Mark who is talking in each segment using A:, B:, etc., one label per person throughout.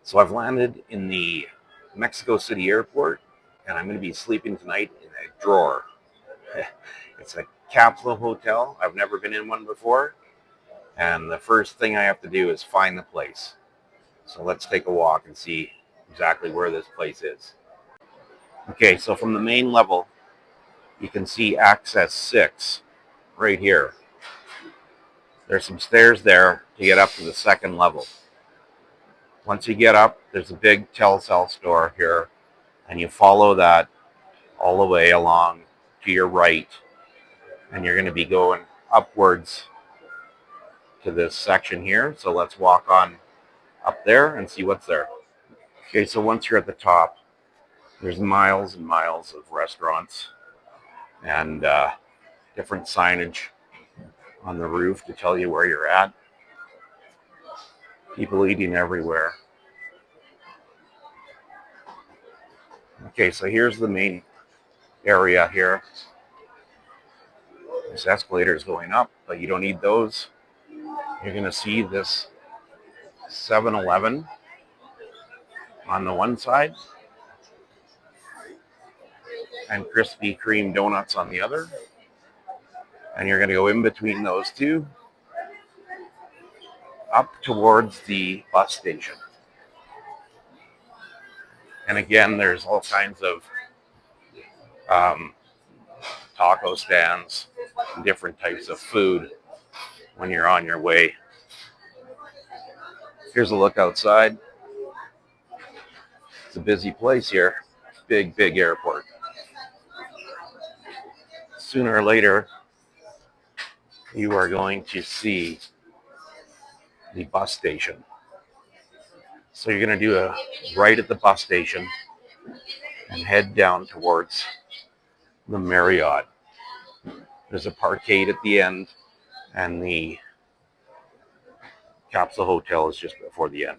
A: So I've landed in the Mexico City airport, and I'm going to be sleeping tonight in a drawer. It's a capsule hotel. I've never been in one before, and the first thing I have to do is find the place. So let's take a walk and see exactly where this place is. Okay, so from the main level, you can see access 6 right here. There's some stairs there to get up to the second level. Once you get up, there's a big telecell store here, and you follow that all the way along to your right, and you're going to be going upwards to this section here. So let's walk on up there and see what's there. Okay, so once you're at the top, there's miles and miles of restaurants and different signage on the roof to tell you where you're at. People eating everywhere. Okay, so here's the main area here. This escalator is going up, but you don't need those. You're going to see this 7-Eleven on the one side and Krispy Kreme donuts on the other. And you're going to go in between those two up towards the bus station. And again, there's all kinds of taco stands and different types of food when you're on your way. Here's a look outside. It's a busy place here. Big, big airport. Sooner or later, you are going to see the bus station. So you're going to do a right at the bus station and head down towards the Marriott. There's a parkade at the end, and the Capsule Hotel is just before the end.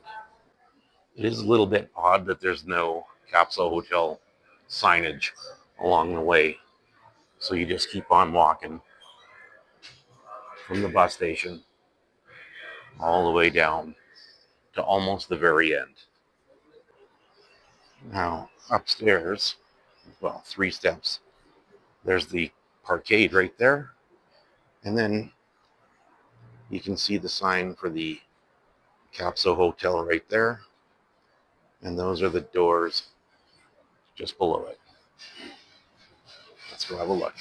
A: It is a little bit odd that there's no Capsule Hotel signage along the way. So you just keep on walking from the bus station all the way down to almost the very end. Now, upstairs, well, 3 steps, there's the parkade right there. And then you can see the sign for the Capsule Hotel right there. And those are the doors just below it. Let's go have a look.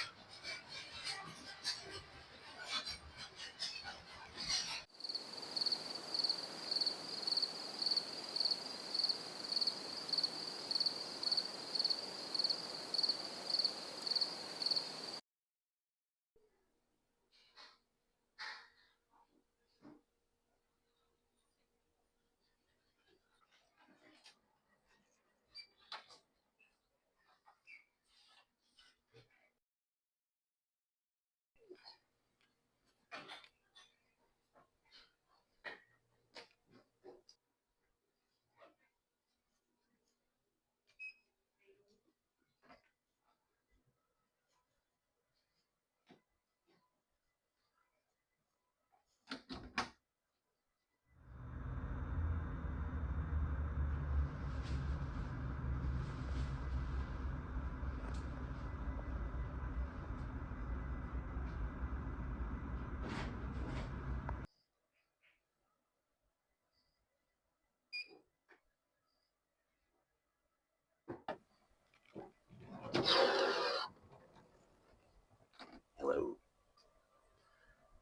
A: Hello.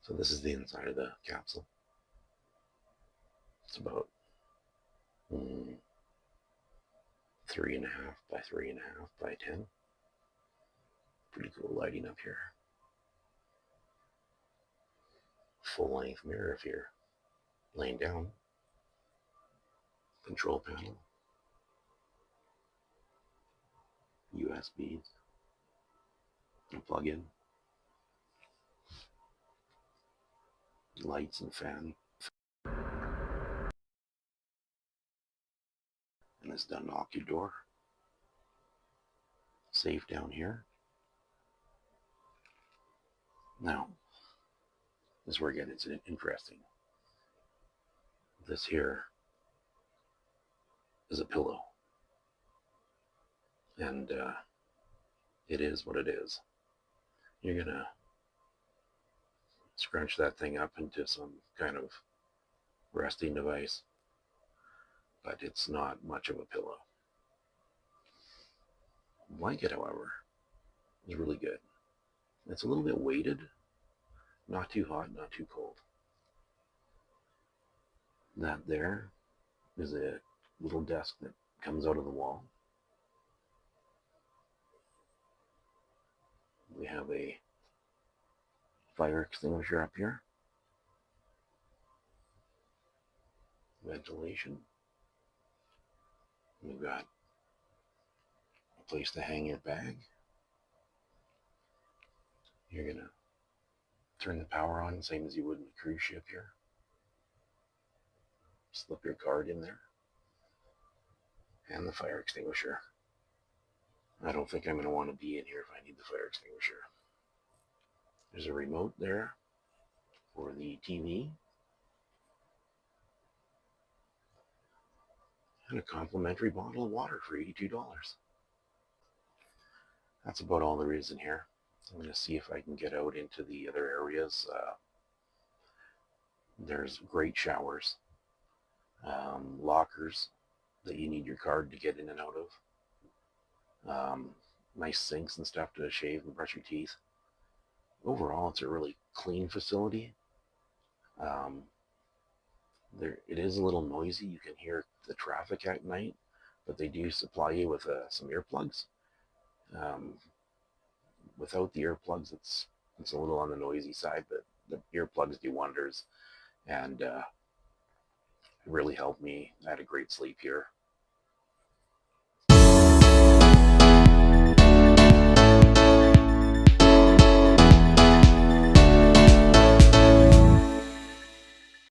A: So this is the inside of the capsule. It's about 3.5 by 3.5 by 10. Pretty cool lighting up here. Full length mirror if you're laying down. Control panel. USB. Plug in. Lights and fan. And this doesn't lock your door. Safe down here. Now, this is where it gets interesting. This here
B: is a pillow. And it is what it is. You're going to scrunch that thing up into some kind of resting device, but it's not much of a pillow. Blanket, however, is really good. It's a little bit weighted, not too hot, not too cold. That there is a little desk that comes out of the wall. We have a fire extinguisher up here, ventilation. We've got a place to hang your bag. You're going to turn the power on, same as you would in a cruise ship here. Slip your card in there. And the fire extinguisher. I don't think I'm going to want to be in here if I need the fire extinguisher. There's a remote there for the TV. And a complimentary bottle of water for $82. That's about all there is in here. I'm going to see if I can get out into the other areas. There's great showers, lockers that you need your card to get in and out of, nice sinks and stuff to shave and brush your teeth. Overall, it's a really clean facility. It is a little noisy. You can hear the traffic at night, but they do supply you with some earplugs. Without the earplugs, it's a little on the noisy side, but the earplugs do wonders, and it really helped me. I had a great sleep here.